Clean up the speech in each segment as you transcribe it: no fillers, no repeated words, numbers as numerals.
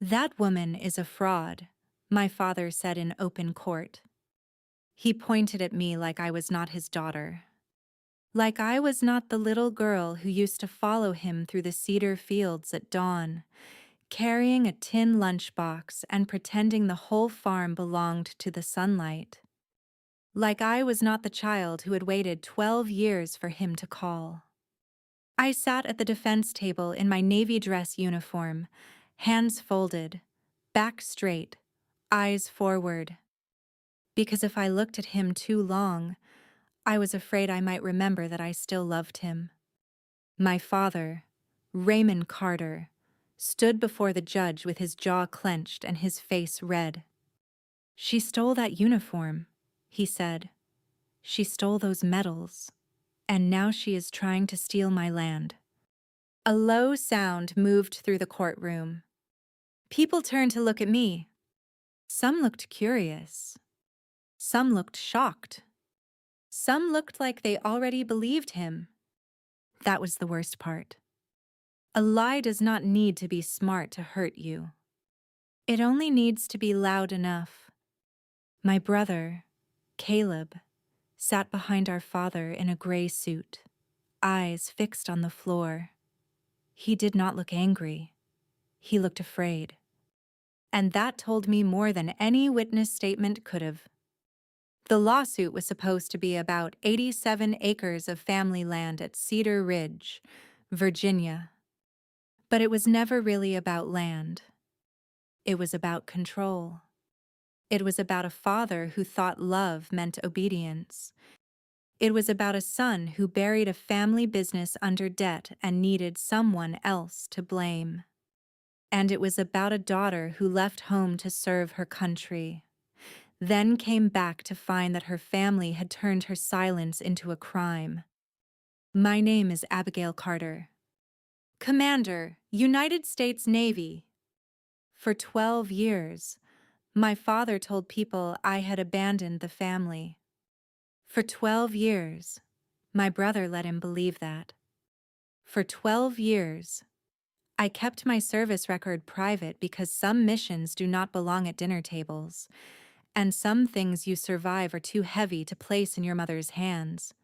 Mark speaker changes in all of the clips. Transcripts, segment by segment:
Speaker 1: "That woman is a fraud," my father said in open court. He pointed at me like I was not his daughter. Like I was not the little girl who used to follow him through the cedar fields at dawn, carrying a tin lunchbox and pretending the whole farm belonged to the sunlight. Like I was not the child who had waited 12 years for him to call. I sat at the defense table in my navy dress uniform, hands folded, back straight, eyes forward. Because if I looked at him too long, I was afraid I might remember that I still loved him. My father, Raymond Carter, stood before the judge with his jaw clenched and his face red. "She stole that uniform," he said. "She stole those medals. And now she is trying to steal my land." A low sound moved through the courtroom. People turned to look at me. Some looked curious. Some looked shocked. Some looked like they already believed him. That was the worst part. A lie does not need to be smart to hurt you. It only needs to be loud enough. My brother, Caleb, sat behind our father in a gray suit, eyes fixed on the floor. He did not look angry. He looked afraid. And that told me more than any witness statement could have. The lawsuit was supposed to be about 87 acres of family land at Cedar Ridge, Virginia. But it was never really about land. It was about control. It was about a father who thought love meant obedience. It was about a son who buried a family business under debt and needed someone else to blame. And it was about a daughter who left home to serve her country, then came back to find that her family had turned her silence into a crime. My name is Abigail Carter. Commander, United States Navy. For 12 years, my father told people I had abandoned the family. For 12 years, my brother let him believe that. For 12 years, I kept my service record private because some missions do not belong at dinner tables, and some things you survive are too heavy to place in your mother's hands.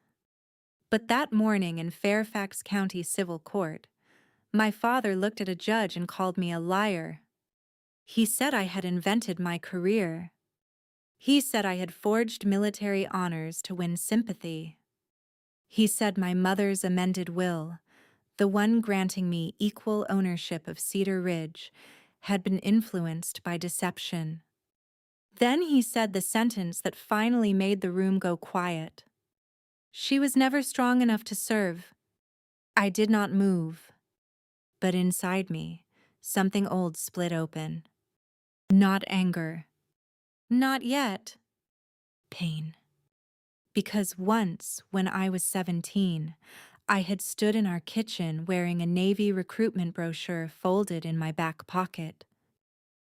Speaker 1: But that morning in Fairfax County Civil Court, my father looked at a judge and called me a liar. He said I had invented my career. He said I had forged military honors to win sympathy. He said my mother's amended will, the one granting me equal ownership of Cedar Ridge, had been influenced by deception. Then he said the sentence that finally made the room go quiet. She was never strong enough to serve. I did not move. But inside me, something old split open. Not anger. Not yet. Pain. Because once, when I was 17, I had stood in our kitchen wearing a Navy recruitment brochure folded in my back pocket.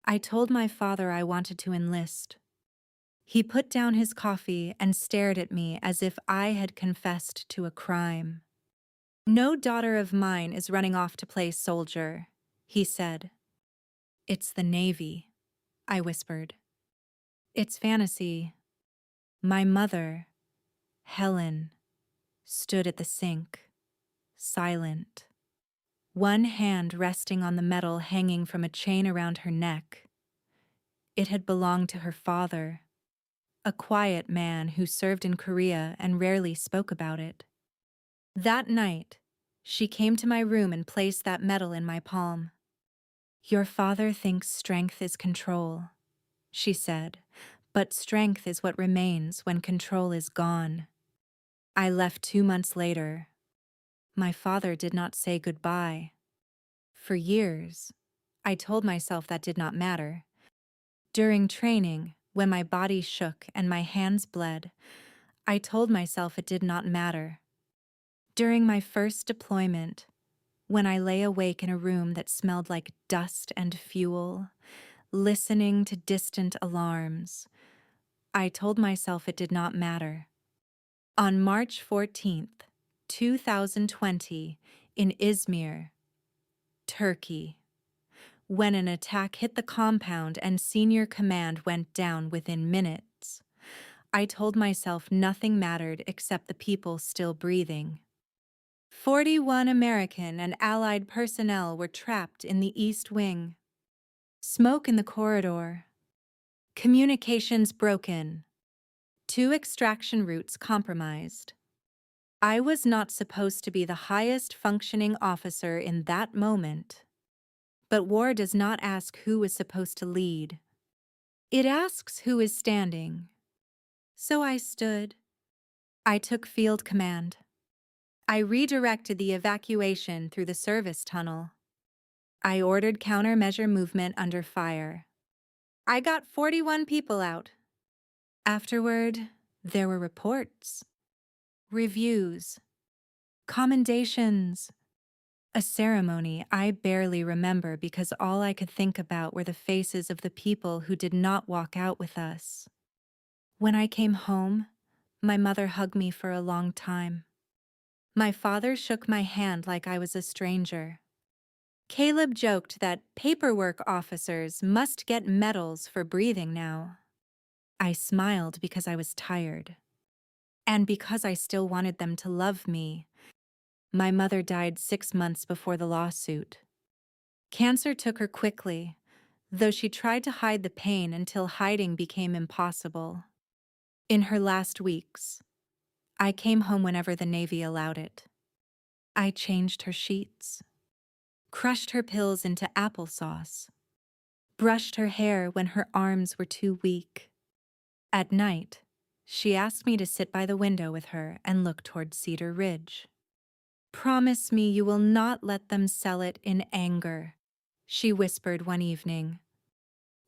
Speaker 1: I told my father I wanted to enlist. He put down his coffee and stared at me as if I had confessed to a crime. "No daughter of mine is running off to play soldier," he said. "It's the Navy," I whispered. "It's fantasy." My mother, Helen, stood at the sink, silent, one hand resting on the medal hanging from a chain around her neck. It had belonged to her father, a quiet man who served in Korea and rarely spoke about it. That night, she came to my room and placed that medal in my palm. "Your father thinks strength is control," she said, "but strength is what remains when control is gone." I left 2 months later. My father did not say goodbye. For years, I told myself that did not matter. During training, when my body shook and my hands bled, I told myself it did not matter. During my first deployment, when I lay awake in a room that smelled like dust and fuel, listening to distant alarms, I told myself it did not matter. On March 14th, 2020, in Izmir, Turkey, when an attack hit the compound and senior command went down within minutes. I told myself nothing mattered except the people still breathing. 41 American and Allied personnel were trapped in the East Wing. Smoke in the corridor. Communications broken. 2 extraction routes compromised. I was not supposed to be the highest functioning officer in that moment. But war does not ask who is supposed to lead. It asks who is standing. So I stood. I took field command. I redirected the evacuation through the service tunnel. I ordered countermeasure movement under fire. I got 41 people out. Afterward, there were reports, reviews, commendations. A ceremony I barely remember because all I could think about were the faces of the people who did not walk out with us. When I came home, my mother hugged me for a long time. My father shook my hand like I was a stranger. Caleb joked that paperwork officers must get medals for breathing now. I smiled because I was tired. And because I still wanted them to love me. My mother died 6 months before the lawsuit. Cancer took her quickly, though she tried to hide the pain until hiding became impossible. In her last weeks, I came home whenever the Navy allowed it. I changed her sheets, crushed her pills into applesauce, brushed her hair when her arms were too weak. At night, she asked me to sit by the window with her and look toward Cedar Ridge. "Promise me you will not let them sell it in anger," she whispered one evening.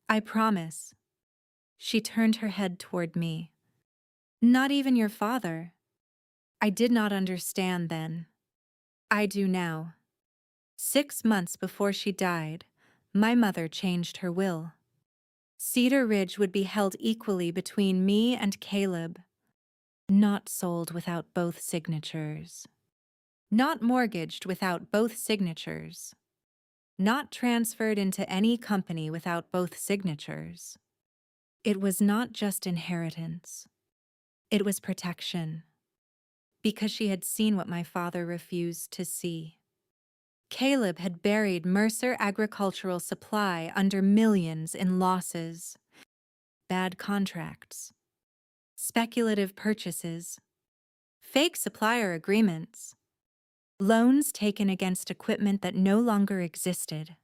Speaker 1: "I promise." She turned her head toward me. "Not even your father." I did not understand then. I do now. 6 months before she died, my mother changed her will. Cedar Ridge would be held equally between me and Caleb. Not sold without both signatures. Not mortgaged without both signatures. Not transferred into any company without both signatures. It was not just inheritance. It was protection. Because she had seen what my father refused to see. Caleb had buried Mercer Agricultural Supply under millions in losses, bad contracts, speculative purchases, fake supplier agreements, loans taken against equipment that no longer existed.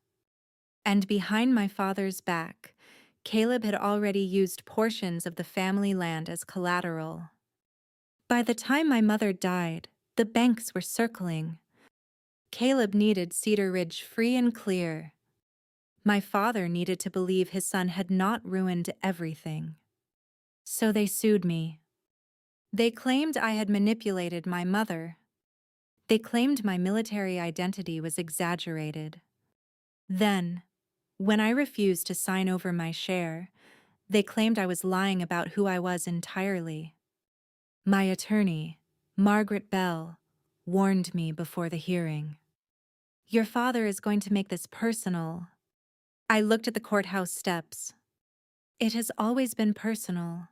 Speaker 1: And behind my father's back, Caleb had already used portions of the family land as collateral. By the time my mother died, the banks were circling. Caleb needed Cedar Ridge free and clear. My father needed to believe his son had not ruined everything. So they sued me. They claimed I had manipulated my mother. They claimed my military identity was exaggerated. Then, when I refused to sign over my share, they claimed I was lying about who I was entirely. My attorney, Margaret Bell, warned me before the hearing. "Your father is going to make this personal." I looked at the courthouse steps. "It has always been personal."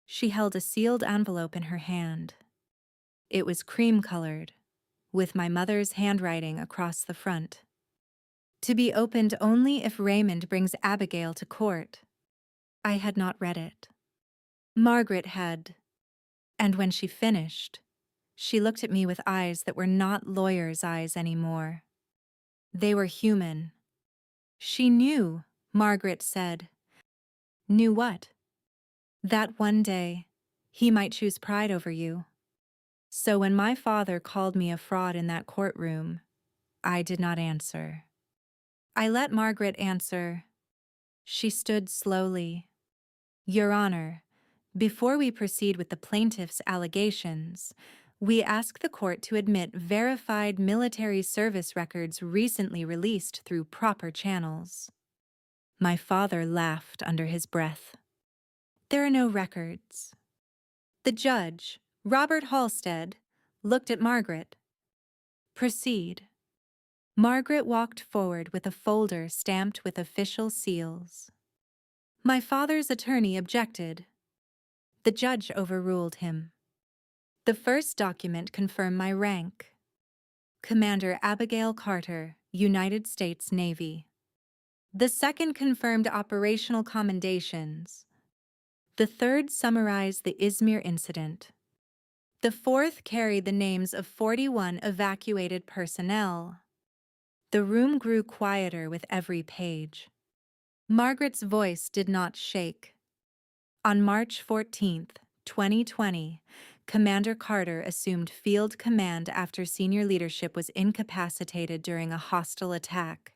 Speaker 1: She held a sealed envelope in her hand. It was cream-colored, with my mother's handwriting across the front. "To be opened only if Raymond brings Abigail to court." I had not read it. Margaret had. And when she finished, she looked at me with eyes that were not lawyers' eyes anymore. They were human. She knew, Margaret said. Knew what? That one day, he might choose pride over you. So when my father called me a fraud in that courtroom, I did not answer. I let Margaret answer. She stood slowly. "Your Honor, before we proceed with the plaintiff's allegations, we ask the court to admit verified military service records recently released through proper channels." My father laughed under his breath. "There are no records." The judge, Robert Halstead, looked at Margaret. "Proceed." Margaret walked forward with a folder stamped with official seals. My father's attorney objected. The judge overruled him. The first document confirmed my rank. Commander Abigail Carter, United States Navy. The second confirmed operational commendations. The third summarized the Izmir incident. The fourth carried the names of 41 evacuated personnel. The room grew quieter with every page. Margaret's voice did not shake. On March 14, 2020, Commander Carter assumed field command after senior leadership was incapacitated during a hostile attack.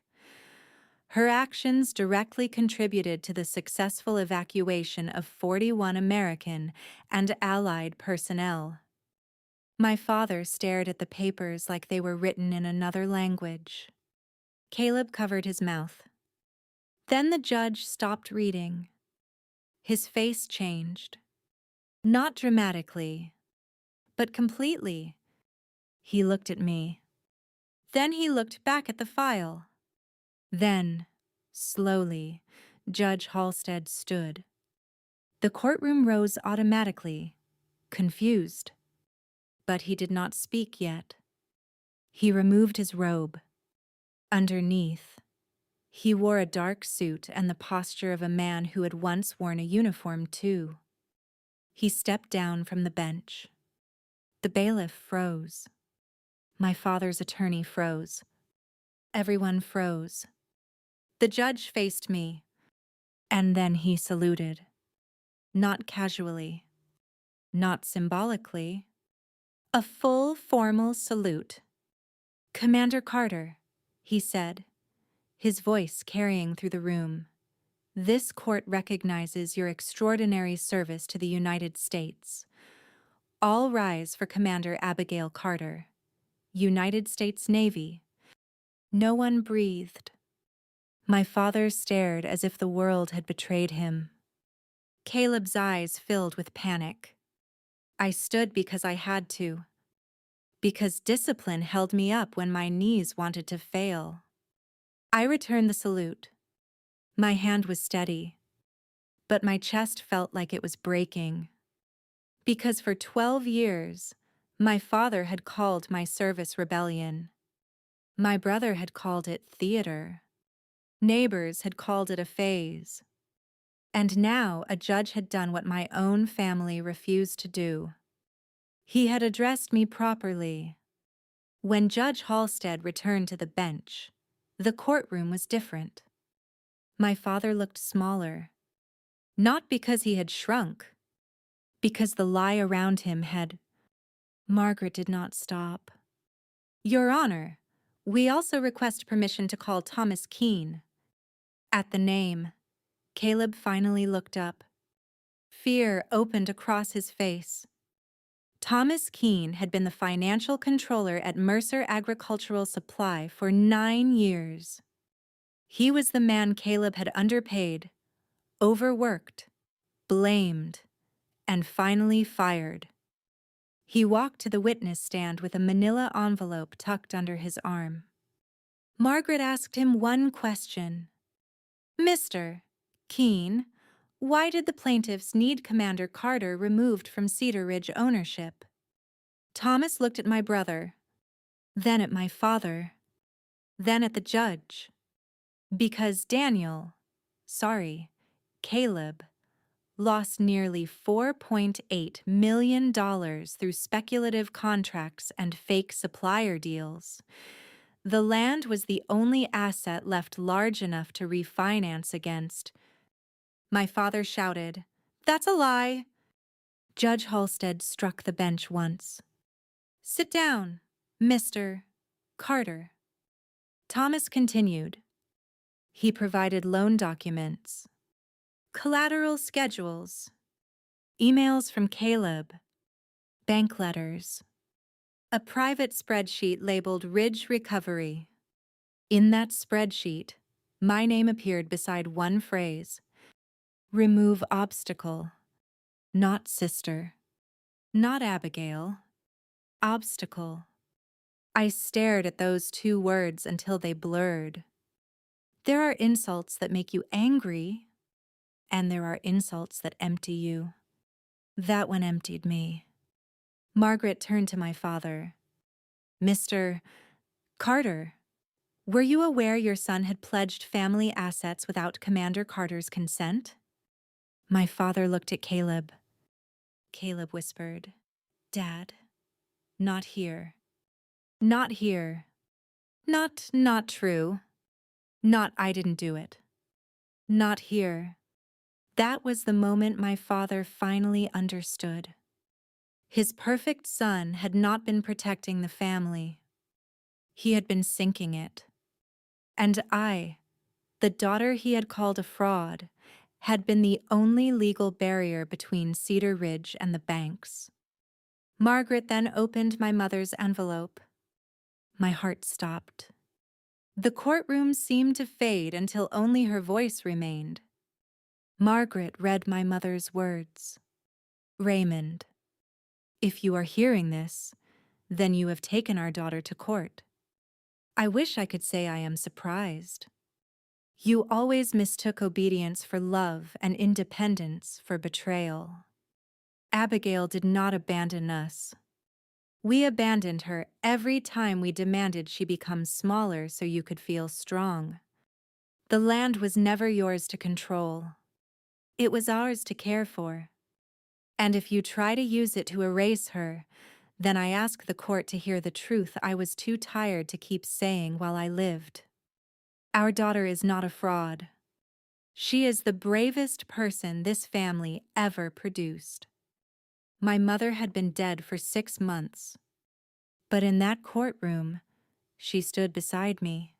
Speaker 1: Her actions directly contributed to the successful evacuation of 41 American and Allied personnel. My father stared at the papers like they were written in another language. Caleb covered his mouth. Then the judge stopped reading. His face changed. Not dramatically, but completely. He looked at me. Then he looked back at the file. Then, slowly, Judge Halstead stood. The courtroom rose automatically, confused. But he did not speak yet. He removed his robe. Underneath, he wore a dark suit and the posture of a man who had once worn a uniform too. He stepped down from the bench. The bailiff froze. My father's attorney froze. Everyone froze. The judge faced me, and then he saluted. Not casually, not symbolically. A full, formal salute. "Commander Carter," he said, his voice carrying through the room. "This court recognizes your extraordinary service to the United States. All rise for Commander Abigail Carter, United States Navy." No one breathed. My father stared as if the world had betrayed him. Caleb's eyes filled with panic. I stood because I had to, because discipline held me up when my knees wanted to fail. I returned the salute. My hand was steady, but my chest felt like it was breaking. Because for 12 years, my father had called my service rebellion. My brother had called it theater. Neighbors had called it a phase. And now a judge had done what my own family refused to do. He had addressed me properly. When Judge Halstead returned to the bench, the courtroom was different. My father looked smaller, not because he had shrunk, because the lie around him had. Margaret did not stop. "Your Honor, we also request permission to call Thomas Keene." At the name, Caleb finally looked up. Fear opened across his face. Thomas Keene had been the financial controller at Mercer Agricultural Supply for 9 years. He was the man Caleb had underpaid, overworked, blamed, and finally fired. He walked to the witness stand with a manila envelope tucked under his arm. Margaret asked him one question. "Mr. Keene, why did the plaintiffs need Commander Carter removed from Cedar Ridge ownership?" Thomas looked at my brother, then at my father, then at the judge. Because Caleb, lost nearly $4.8 million through speculative contracts and fake supplier deals. The land was the only asset left large enough to refinance against. My father shouted, "That's a lie!" Judge Halstead struck the bench once. "Sit down, Mr. Carter." Thomas continued. He provided loan documents, collateral schedules, emails from Caleb, bank letters, a private spreadsheet labeled Ridge Recovery. In that spreadsheet, my name appeared beside one phrase: "Remove obstacle, not sister, not Abigail, obstacle." I stared at those two words until they blurred. There are insults that make you angry, and there are insults that empty you. That one emptied me. Margaret turned to my father. Mr. Carter, were you aware your son had pledged family assets without Commander Carter's consent? My father looked at Caleb. Caleb whispered, Dad, not here. Not here. Not true. Not I didn't do it. Not here. That was the moment my father finally understood. His perfect son had not been protecting the family. He had been sinking it. And I, the daughter he had called a fraud, had been the only legal barrier between Cedar Ridge and the banks. Margaret then opened my mother's envelope. My heart stopped. The courtroom seemed to fade until only her voice remained. Margaret read my mother's words. Raymond, if you are hearing this, then you have taken our daughter to court. I wish I could say I am surprised. You always mistook obedience for love and independence for betrayal. Abigail did not abandon us. We abandoned her every time we demanded she become smaller so you could feel strong. The land was never yours to control. It was ours to care for. And if you try to use it to erase her, then I ask the court to hear the truth I was too tired to keep saying while I lived. Our daughter is not a fraud. She is the bravest person this family ever produced. My mother had been dead for 6 months. But in that courtroom, she stood beside me.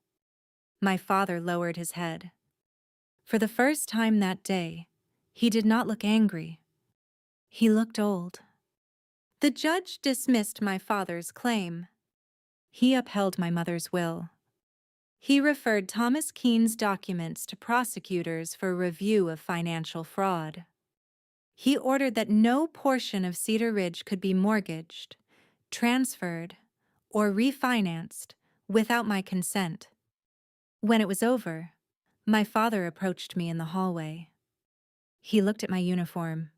Speaker 1: My father lowered his head. For the first time that day, he did not look angry. He looked old. The judge dismissed my father's claim. He upheld my mother's will. He referred Thomas Keene's documents to prosecutors for review of financial fraud. He ordered that no portion of Cedar Ridge could be mortgaged, transferred, or refinanced without my consent. When it was over, my father approached me in the hallway. He looked at my uniform,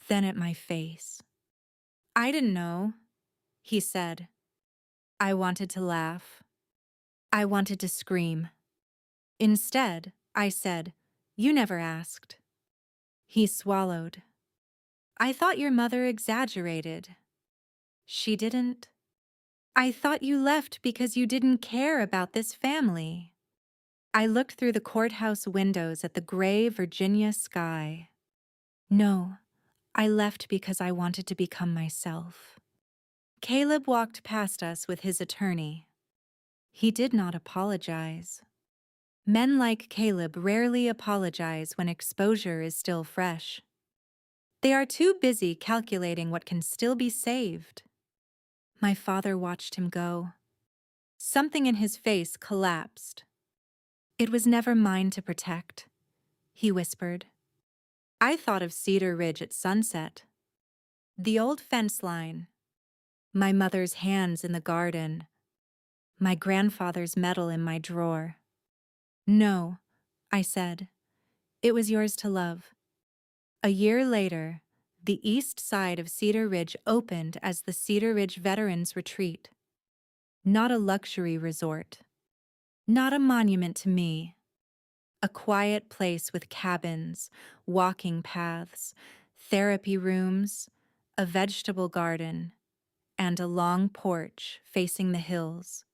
Speaker 1: then at my face. I didn't know, he said. I wanted to laugh. I wanted to scream. Instead, I said, "You never asked." He swallowed. I thought your mother exaggerated. She didn't. I thought you left because you didn't care about this family. I looked through the courthouse windows at the gray Virginia sky. No, I left because I wanted to become myself. Caleb walked past us with his attorney. He did not apologize. Men like Caleb rarely apologize when exposure is still fresh. They are too busy calculating what can still be saved. My father watched him go. Something in his face collapsed. It was never mine to protect, he whispered. I thought of Cedar Ridge at sunset. The old fence line. My mother's hands in the garden. My grandfather's medal in my drawer. No, I said. It was yours to love. A year later, the east side of Cedar Ridge opened as the Cedar Ridge Veterans Retreat. Not a luxury resort. Not a monument to me. A quiet place with cabins, walking paths, therapy rooms, a vegetable garden, and a long porch facing the hills.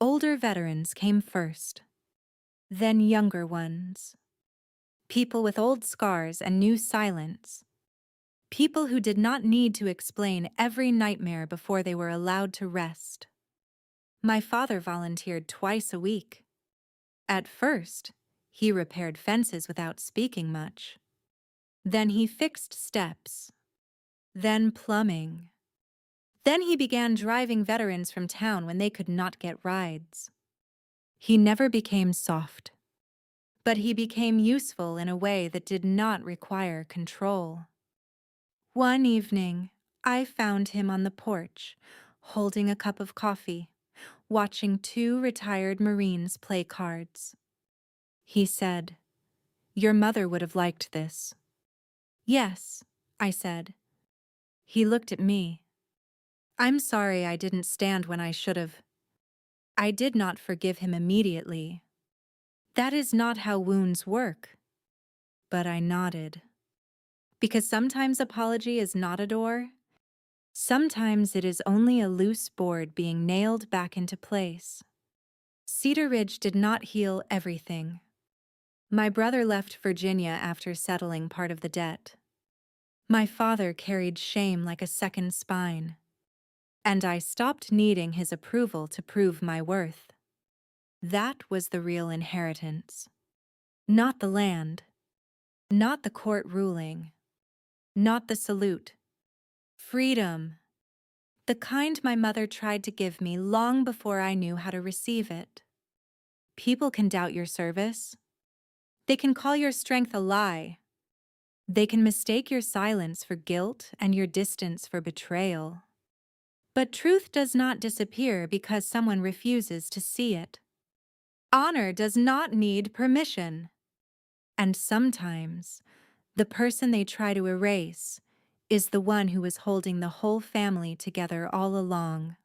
Speaker 1: Older veterans came first, then younger ones. People with old scars and new silence. People who did not need to explain every nightmare before they were allowed to rest. My father volunteered twice a week. At first, he repaired fences without speaking much. Then he fixed steps. Then plumbing. Then he began driving veterans from town when they could not get rides. He never became soft, but he became useful in a way that did not require control. One evening, I found him on the porch, holding a cup of coffee, watching two retired Marines play cards. He said, "Your mother would have liked this." "Yes," I said. He looked at me. "I'm sorry I didn't stand when I should have." I did not forgive him immediately. That is not how wounds work. But I nodded. Because sometimes apology is not a door. Sometimes it is only a loose board being nailed back into place. Cedar Ridge did not heal everything. My brother left Virginia after settling part of the debt. My father carried shame like a second spine. And I stopped needing his approval to prove my worth. That was the real inheritance. Not the land. Not the court ruling. Not the salute. Freedom. The kind my mother tried to give me long before I knew how to receive it. People can doubt your service. They can call your strength a lie. They can mistake your silence for guilt and your distance for betrayal. But truth does not disappear because someone refuses to see it. Honor does not need permission. And sometimes, the person they try to erase is the one who was holding the whole family together all along.